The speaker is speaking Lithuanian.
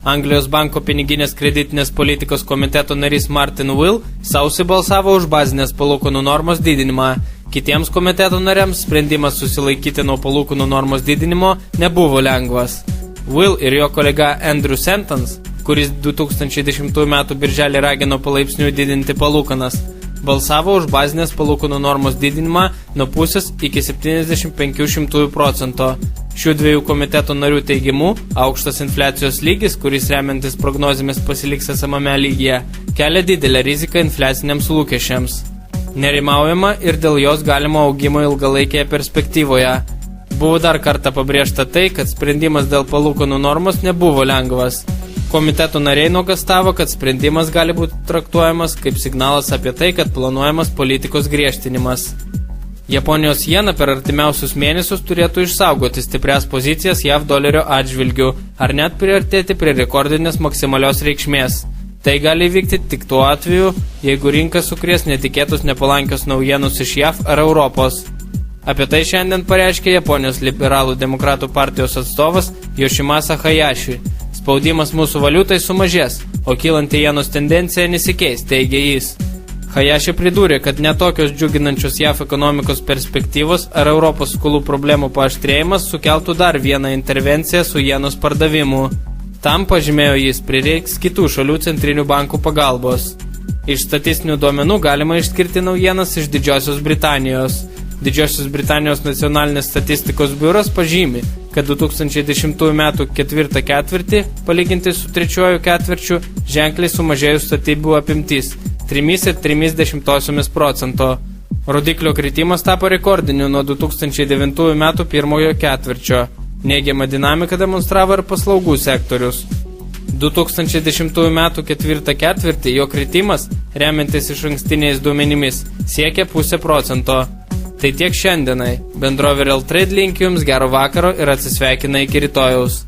Anglijos banko piniginės kreditinės politikos komiteto narys Martin Will sausį balsavo už bazinės palūkanų normos didinimą. Kitiems komiteto nariams sprendimas susilaikyti nuo palūkanų normos didinimo nebuvo lengvas. Will ir jo kolega Andrew Sentance, kuris 2010 m. birželį ragino palaipsniui didinti palūkanas, balsavo už bazinės palūkanų normos didinimą nuo 0,5 iki 0,75%. Šių dviejų komiteto narių teigimu, aukštas infliacijos lygis, kuris remiantis prognozėmis pasiliks esamame lygyje, kelia didelę riziką infliaciniams lūkesčiams. Nerimaujama ir dėl jos galimo augimo ilgalaikėje perspektyvoje. Buvo dar kartą pabrėžta tai, kad sprendimas dėl palūkanų normos nebuvo lengvas. Komiteto nariai nuogąstavo, kad sprendimas gali būti traktuojamas kaip signalas apie tai, kad planuojamas politikos griežtinimas. Japonijos jena per artimiausius mėnesius turėtų išsaugoti stiprias pozicijas JAV dolerio atžvilgiu ar net priartėti prie rekordinės maksimalios reikšmės. Tai gali vykti tik tuo atveju, jeigu rinka sukrės netikėtus nepalankios naujienos iš JAV ar Europos. Apie tai šiandien pareiškė Japonijos liberalų demokratų partijos atstovas Yoshimasa Hayashi. Spaudimas mūsų valiutai sumažės, o kylanti jenos tendencija nesikeis, teigia jis. Hayashi pridūrė, kad netokios džiuginančios JAV ekonomikos perspektyvos ar Europos skolų problemų paaštrėjimas sukeltų dar vieną intervenciją su jenos pardavimu. Tam, pažymėjo jis, prireiks kitų šalių centrinių bankų pagalbos. Iš statistinių duomenų galima išskirti naujienas iš Didžiosios Britanijos. Didžiosios Britanijos nacionalinės statistikos biuras pažymi, kad 2010 m. ketvirtą ketvirtį, palyginti su trečiuoju ketvirčiu, ženkliai sumažėjus statybų apimtis 3,3%. Rodiklio kritimas tapo rekordiniu nuo 2009 m. pirmojo ketvirčio. Neigiamą dinamiką demonstravo ir paslaugų sektorius. 2010 m. ketvirtą ketvirtį jo kritimas, remiantis išankstiniais duomenimis, siekia 0,5%. Tai tiek šiandienai. Bendrovė Real Trade linki jums gero vakaro ir atsisveikina iki rytojaus.